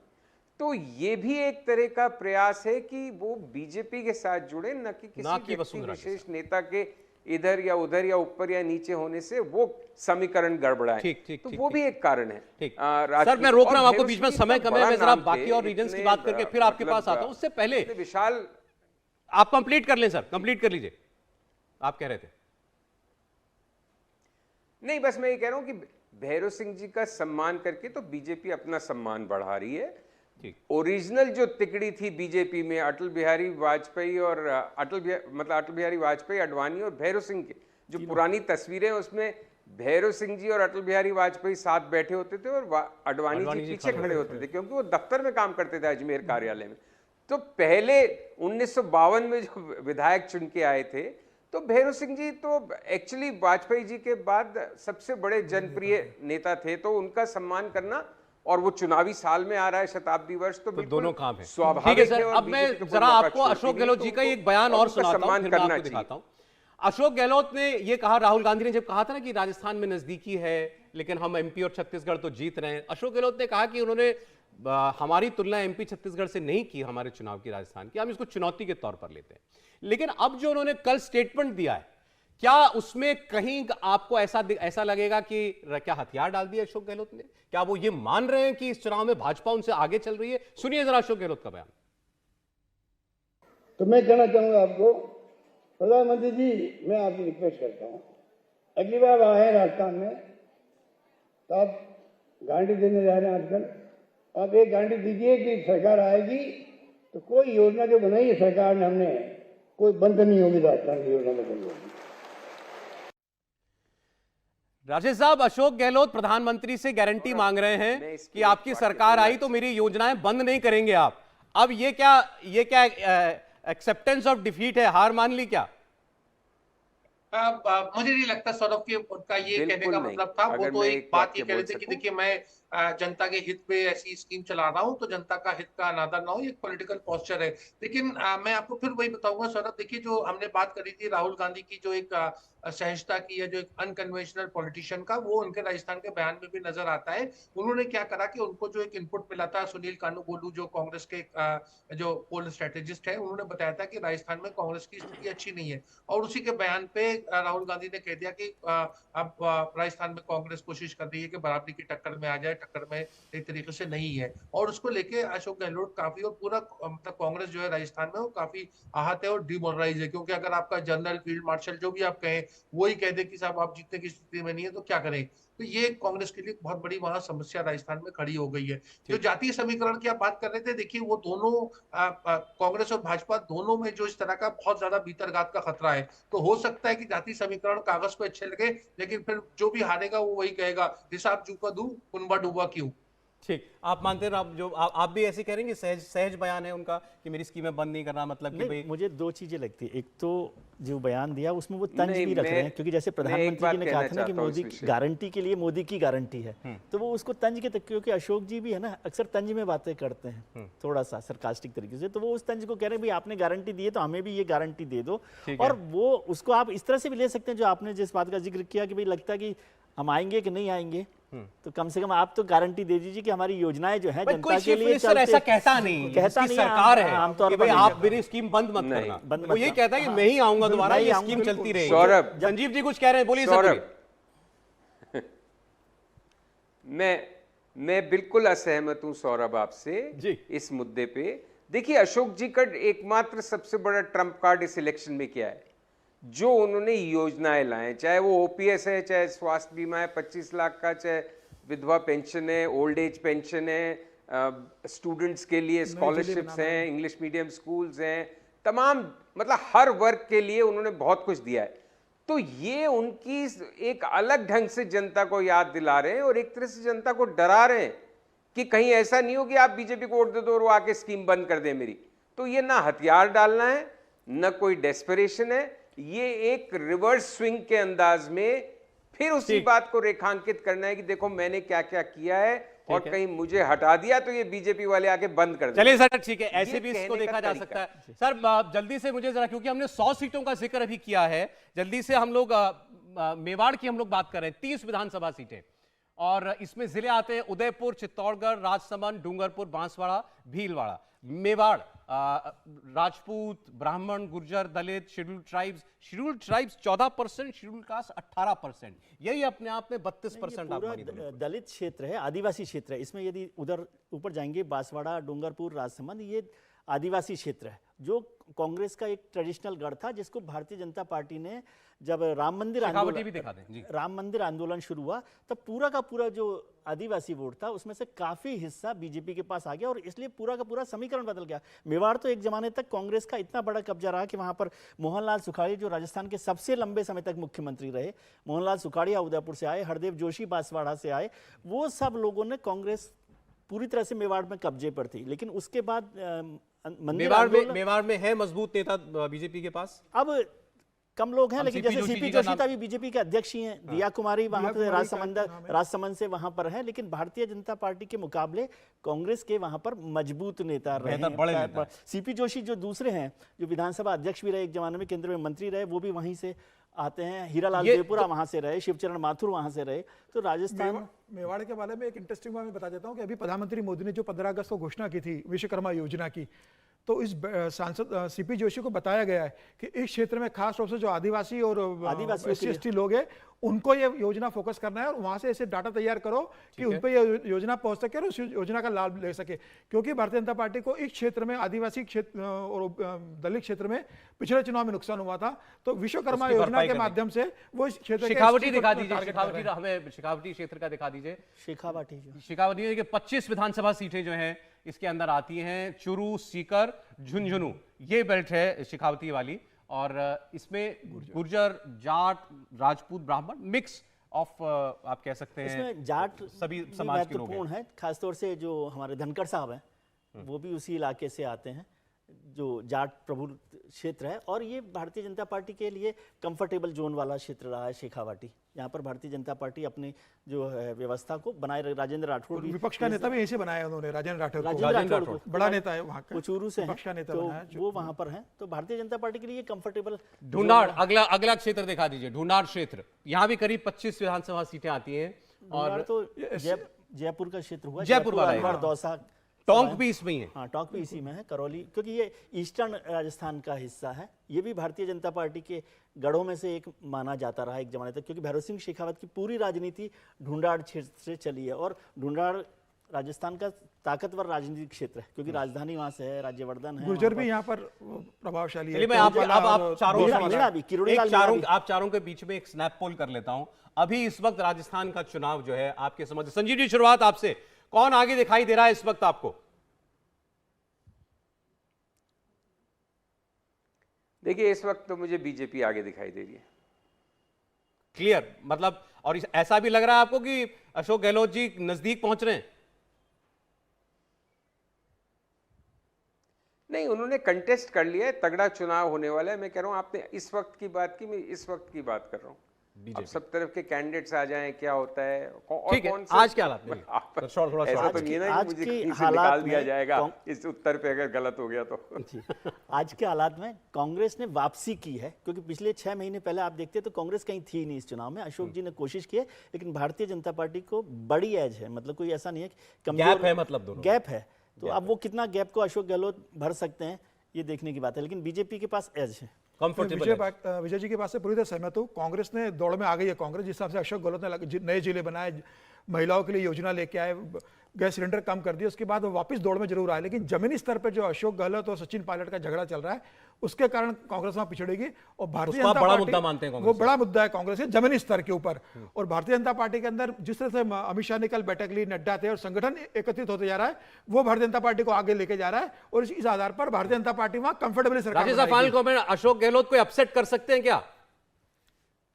तो ये भी एक तरह का प्रयास है कि वो बीजेपी के साथ जुड़े, न कि किसी विशेष नेता के इधर या उधर या ऊपर या नीचे होने से वो समीकरण गड़बड़ाए। तो वो भी एक कारण है। सर, मैं रोक रहा हूं आपको, बीच में समय कम है, मैं जरा बाकी और रीजन्स की बात करके फिर आपके पास आता हूं। उससे पहले विशाल, आप कंप्लीट कर लें सर, कंप्लीट कर लीजिए। आप कह रहे थे? नहीं, बस मैं ये कह रहा हूं कि भैरव सिंह जी का सम्मान करके तो बीजेपी अपना सम्मान बढ़ा रही है। ओरिजिनल जो तिकड़ी थी बीजेपी में अटल बिहारी वाजपेयी और अटल बिहारी वाजपेयी, अडवाणी और भैरव सिंह के जो पुरानी तस्वीरें, उसमें भैरव सिंह जी और अटल बिहारी वाजपेयी साथ बैठे होते थे और अडवाणी जी पीछे खड़े होते थे, क्योंकि वो दफ्तर में काम करते थे अजमेर कार्यालय में। तो पहले 1952 में जो विधायक चुन के आए थे, तो भैरव सिंह जी तो एक्चुअली वाजपेयी जी के बाद सबसे बड़े जनप्रिय नेता थे, तो उनका सम्मान करना, और वो चुनावी साल में आ रहा है शताब्दी वर्ष, तो दोनों काम है। स्वाभाविक ठीक है सर, और अब मैं बीजेपी को कोई जरा मौका आपको छोड़ती अशोक नहीं, गहलोत तो जी का उनको- एक बयान और उनका सुनाता हूं, सम्मान फिर मैं करना आपको चाहिए। दिखाता हूं। अशोक गहलोत ने ये कहा, राहुल गांधी ने जब कहा था ना कि राजस्थान में नजदीकी है लेकिन हम एमपी और छत्तीसगढ़ तो जीत रहे हैं, अशोक गहलोत ने कहा कि उन्होंने हमारी तुलना एमपी छत्तीसगढ़ से नहीं की हमारे चुनाव की राजस्थान की, हम इसको चुनौती के तौर पर लेते हैं। लेकिन अब जो उन्होंने कल स्टेटमेंट दिया है, क्या उसमें कहीं आपको ऐसा लगेगा कि क्या हथियार डाल दिया अशोक गहलोत ने? क्या वो ये मान रहे हैं कि इस चुनाव में भाजपा उनसे आगे चल रही है? सुनिए जरा अशोक गहलोत का बयान। तो मैं कहना चाहूंगा आपको, प्रधानमंत्री जी, मैं आपकी रिक्वेस्ट करता हूं, अगली बार आए राजस्थान में तो आप गारंटी देने जा रहे हैं आजकल, आप एक गारंटी दीजिए कि सरकार आएगी तो कोई योजना जो बनाई है सरकार ने, हमने कोई बंद नहीं होगी, राजस्थान की योजना बंद होगी। राजेश साहब, अशोक गहलोत प्रधानमंत्री से गारंटी मांग रहे हैं कि आपकी सरकार आई तो मेरी योजनाएं बंद नहीं करेंगे आप। अब ये क्या एक्सेप्टेंस ऑफ डिफीट है, हार मान ली क्या? मुझे नहीं लगता सौरभ कि उनका ये कहने बिल्कुल का नहीं। मतलब था। वो अगर तो मैं एक एक बात वाक्य ये कह रहे बोल थे कि सकूं? देखिए मैं जनता के हित में ऐसी स्कीम चला रहा हूं, तो जनता का हित का अनादर ना हो, ये पॉलिटिकल पोस्चर है। लेकिन मैं आपको फिर वही बताऊंगा सौरभ, देखिए जो हमने बात करी थी राहुल गांधी की, जो एक सहजता की या जो एक अनकन्वेंशनल पॉलिटिशियन का, वो उनके राजस्थान के बयान में भी नजर आता है। उन्होंने क्या करा कि उनको जो एक इनपुट मिला था, सुनील कानूगोलू जो कांग्रेस के जो पोल स्ट्रेटेजिस्ट है, उन्होंने बताया था कि राजस्थान में कांग्रेस की स्थिति अच्छी नहीं है, और उसी के बयान पे राहुल गांधी ने कह दिया कि अब राजस्थान में कांग्रेस कोशिश कर रही है कि बराबरी की टक्कर में आ जाए, टक्कर में एक तरीके से नहीं है। और उसको लेके अशोक गहलोत काफी, और पूरा मतलब कांग्रेस जो है राजस्थान में, वो काफी आहत है और डिमोरलाइज है, क्योंकि अगर आपका जनरल, फील्ड मार्शल जो भी आप कहें, वही कह दे कि साहब आप जीतने की स्थिति में नहीं है तो क्या करें। तो ये कांग्रेस के लिए बहुत बड़ी वहां समस्या राजस्थान में खड़ी हो गई है। जो जातीय समीकरण की आप बात कर रहे थे, देखिए वो दोनों कांग्रेस और भाजपा दोनों में जो इस तरह का बहुत ज्यादा भीतरघात का खतरा है, तो हो सकता है कि जातीय समीकरण कागज पे अच्छे लगे, लेकिन फिर जो भी हारेगा वो वही कहेगा, हिसाब चूका दूं, कुनबा डूबा क्यों। ठीक, आप मानते हैं आप भी ऐसे करेंगे? सहज बयान है उनका कि मेरी स्कीमें बंद नहीं करना, मतलब कि भाई। मुझे दो चीजें लगती है, एक तो जो बयान दिया उसमें वो तंज नहीं, भी रख रहे हैं, क्योंकि जैसे प्रधानमंत्री जी ने कहा था ना कि मोदी गारंटी के लिए मोदी की गारंटी है, तो वो उसको तंज के तक, क्योंकि अशोक जी भी है ना अक्सर तंज में बातें करते हैं थोड़ा सा सरकास्टिक तरीके से, तो वो उस तंज को कह रहे हैं भाई आपने गारंटी दी है तो हमें भी ये गारंटी दे दो। और वो उसको आप इस तरह से भी ले सकते हैं, जो आपने जिस बात का जिक्र किया कि भाई लगता है कि हम आएंगे कि नहीं आएंगे, तो कम से कम आप तो गारंटी दे दीजिए कि हमारी योजनाएं जो है जनता के लिए चलते, ऐसा कहता नहीं, कहता नहीं, सरकार है आमतौर पर पर आप मेरी स्कीम बंद मत करना, वो ये कहता है कि मैं ही आऊंगा दोबारा, ये स्कीम चलती रहेगी। सौरभ, संजीव जी कुछ कह रहे हैं, बोलिए सौरभ। मैं बिल्कुल असहमत हूं सौरभ आपसे इस मुद्दे पे। देखिए अशोक जी का एकमात्र सबसे बड़ा ट्रम्प कार्ड इस इलेक्शन में क्या है, जो उन्होंने योजनाएं लाए, चाहे वो ओपीएस है, चाहे स्वास्थ्य बीमा है 25 लाख का, चाहे विधवा पेंशन है, ओल्ड एज पेंशन है, स्टूडेंट्स के लिए स्कॉलरशिप्स हैं, इंग्लिश मीडियम स्कूल्स हैं, तमाम मतलब हर वर्ग के लिए उन्होंने बहुत कुछ दिया है। तो ये उनकी एक अलग ढंग से जनता को याद दिला रहे हैं और एक तरह से जनता को डरा रहे हैं कि कहीं ऐसा नहीं हो कि आप बीजेपी को वोट दे दो और वो आके स्कीम बंद कर दे मेरी। तो ये ना हथियार डालना है, न कोई डेस्परेशन है, ये एक रिवर्स स्विंग के अंदाज में फिर उसी बात को रेखांकित करना है कि देखो मैंने क्या क्या किया है और कहीं मुझे हटा दिया तो ये बीजेपी वाले आके बंद कर दें। चलिए सर, ठीक है, ऐसे भी इसको देखा जा सकता है। सर जल्दी से मुझे जरा, क्योंकि हमने 100 सीटों का जिक्र अभी किया है, जल्दी से हम लोग मेवाड़ की हम लोग बात कर रहे हैं, 30 विधानसभा सीटें, और इसमें जिले आते हैं उदयपुर, चित्तौड़गढ़, राजसमंद, डूंगरपुर, बांसवाड़ा, भीलवाड़ा। मेवाड़ राजपूत, ब्राह्मण, गुर्जर, दलित, शेड्यूल्ड ट्राइब्स 14%, शेड्यूल्ड कास्ट 18%, यही अपने आप में 32% पूरा दलित क्षेत्र है, आदिवासी क्षेत्र है। इसमें यदि उधर ऊपर जाएंगे बांसवाड़ा, डूंगरपुर, राजसमंद, ये आदिवासी क्षेत्र है। जो कांग्रेस का एक ट्रेडिशनल गढ़ था, जिसको भारतीय जनता पार्टी ने जब राम मंदिर शेखावटी भी दिखा दें जी। राम मंदिर आंदोलन शुरू हुआ तब पूरा का पूरा जो आदिवासी वोट था उसमें से काफी हिस्सा बीजेपी के पास आ गया और इसलिए पूरा का पूरा समीकरण बदल गया। मेवाड़ तो एक जमाने तक कांग्रेस का इतना बड़ा कब्जा रहा कि वहां पर मोहनलाल सुखाड़िया, जो राजस्थान के सबसे लंबे समय तक मुख्यमंत्री रहे, मोहनलाल सुखाड़िया उदयपुर से आए, हरदेव जोशी बांसवाड़ा से आए, वो सब लोगों ने कांग्रेस पूरी तरह से मेवाड़ में कब्जे पर थी। लेकिन उसके बाद मेवाड़ में है मजबूत नेता बीजेपी के पास। अब कम लोग हैं, लेकिन जैसे सीपी जोशी नाम... भी बीजेपी के अध्यक्ष ही हैं। दिया कुमारी वहां से राजसमंद से वहां पर है, लेकिन भारतीय जनता पार्टी के मुकाबले कांग्रेस के वहां पर मजबूत नेता रहे हैं। सीपी जोशी जो दूसरे हैं, जो विधानसभा अध्यक्ष भी रहे, एक जमाने में केंद्र में मंत्री रहे, वो भी वहीं से आते हैं। हीरालाल देवपुरा वहां से रहे, शिवचरण माथुर वहां से रहे। तो राजस्थान मेवाड़ के बारे में एक इंटरेस्टिंग बात मैं बता देता हूं कि अभी प्रधानमंत्री मोदी ने जो 15 अगस्त को घोषणा की थी विश्वकर्मा योजना की, तो इस सांसद सीपी जोशी को बताया गया है कि इस क्षेत्र में खास तौर से जो आदिवासी और SC/ST लोग हैं उनको ये योजना फोकस करना है और वहां से ऐसे डाटा तैयार करो कि उन पर ये योजना पहुंच सके और उस योजना का लाभ ले सके। क्योंकि भारतीय जनता पार्टी को इस क्षेत्र में, आदिवासी क्षेत्र और दलित क्षेत्र में पिछले चुनाव में नुकसान हुआ था, तो विश्वकर्मा योजना के माध्यम से वो इस क्षेत्र शेखावटी दिखा दीजिए, शेखावटी हमें शेखावटी क्षेत्र का दिखा दीजिए। शेखावटी के 25 विधानसभा सीटें जो हैं इसके अंदर आती हैं, चुरू, सीकर, झुंझुनू, ये बेल्ट है शेखावती वाली। और इसमें गुर्जर, जाट, राजपूत, ब्राह्मण, मिक्स ऑफ आप कह सकते हैं। इसमें जाट सभी समाज के लोग हैं। खासतौर से जो हमारे धनखड़ साहब हैं वो भी उसी इलाके से आते हैं, जो जाट प्रभुल क्षेत्र है। और ये भारतीय जनता पार्टी के लिए कंफर्टेबल जोन वाला क्षेत्र रहा है शेखावाटी। यहाँ पर भारतीय जनता पार्टी अपनी जो है व्यवस्था को बनाए रहे। राजेंद्र राठौड़ विपक्ष का नेता भी ऐसे बनाया उन्होंने, राजेंद्र राठौड़ बड़ा नेता है वहाँ का, चूरू से तो वो वहाँ पर हैं। तो भारतीय जनता पार्टी के लिए कंफर्टेबल। ढूंढाड़ अगला क्षेत्र दिखा दीजिए, ढूंढाड़ क्षेत्र। यहाँ भी करीब 25 विधानसभा सीटें आती हैं। और तो जयपुर का क्षेत्र हुआ, जयपुर वाला, दौसा, टोंक भी इसमें ही है। हाँ, टोंक भी इसी में है, करौली, क्योंकि ये ईस्टर्न राजस्थान का हिस्सा है। ये भी भारतीय जनता पार्टी के गढ़ों में से एक माना जाता रहा एक जमाने तक, क्योंकि भैरव सिंह शेखावत की पूरी राजनीति ढूंढाड़ क्षेत्र से चली है। और ढूंढाड़ राजस्थान का ताकतवर राजनीतिक क्षेत्र है, क्योंकि राजधानी वहां से है, राज्यवर्धन है। गुर्जर भी यहाँ पर प्रभावशाली है। मैं आप चारों के बीच में एक स्नैप पोल कर लेता हूं। अभी इस वक्त राजस्थान का चुनाव जो है आपके समझ, संजीव जी शुरुआत आपसे, कौन आगे दिखाई दे रहा है इस वक्त आपको? देखिए, इस वक्त तो मुझे बीजेपी आगे दिखाई दे रही है। क्लियर, मतलब, और ऐसा भी लग रहा है आपको कि अशोक गहलोत जी नजदीक पहुंच रहे हैं? नहीं, उन्होंने कंटेस्ट कर लिया है, तगड़ा चुनाव होने वाला है। मैं कह रहा हूं, आपने इस वक्त की बात की, मैं इस वक्त की बात कर रहा हूं। अब सब तरफ के कैंडिडेट्स आ जाएं, क्या होता है। ठीक है, आज के हालात में ऐसा तो नहीं है मुझे कहीं से निकाल दिया जाएगा इस उत्तर पे अगर गलत हो गया तो। आज के हालात में कांग्रेस ने वापसी की है, क्योंकि पिछले 6 महीने पहले आप देखते तो कांग्रेस कहीं थी नहीं इस चुनाव में। अशोक जी ने कोशिश की है, लेकिन भारतीय जनता पार्टी को बड़ी एज है, मतलब कोई ऐसा नहीं है गैप है, मतलब दोनों गैप है। तो अब वो कितना गैप को अशोक गहलोत भर सकते हैं ये देखने की बात है, लेकिन बीजेपी के पास एज है। विजय जी के पास से पूरी तरह सहमत हूँ। कांग्रेस ने दौड़ में आ गई है। कांग्रेस जिस हिसाब से अशोक गहलोत ने नए जिले बनाए, महिलाओं के लिए योजना लेके आए, गैस सिलेंडर कम कर दिया, उसके बाद वो वापस दौड़ में जरूर आए। लेकिन जमीनी स्तर पर जो अशोक गहलोत और सचिन पायलट का झगड़ा चल रहा है, उसके कारण कांग्रेस वहां पिछड़ेगी। और भारतीय जनता बड़ा पार्टी मुद्दा मानते हैं, वो बड़ा मुद्दा है कांग्रेस के जमीनी स्तर के ऊपर। और भारतीय जनता पार्टी के अंदर जिस तरह से अमित शाह ने कल बैठक ली, नड्डा थे, और संगठन एकत्रित होते जा रहा है, वो भारतीय जनता पार्टी को आगे लेके जा रहा है। और इस आधार पर भारतीय जनता पार्टी वहां कंफर्टेबली सरकार। फाइनल कमेंट, अशोक गहलोत को अपसेट कर सकते हैं क्या?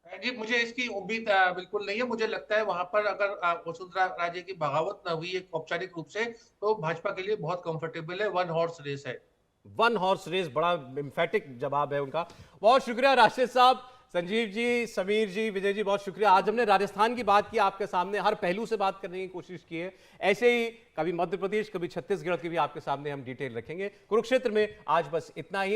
जी, मुझे इसकी उम्मीद बिल्कुल नहीं है। मुझे लगता है वहां पर अगर वसुंधरा राजे की बगावत न हुई एक औपचारिक रूप से, तो भाजपा के लिए बहुत कंफर्टेबल है। 1 हॉर्स रेस है। 1 हॉर्स रेस, बड़ा एम्फेटिक जवाब है उनका। बहुत शुक्रिया राशिद साहब, संजीव जी, समीर जी, विजय जी, बहुत शुक्रिया। आज हमने राजस्थान की बात की, आपके सामने हर पहलू से बात करने की कोशिश की है। ऐसे ही कभी मध्य प्रदेश, कभी छत्तीसगढ़ की भी आपके सामने हम डिटेल रखेंगे। कुरुक्षेत्र में आज बस इतना ही।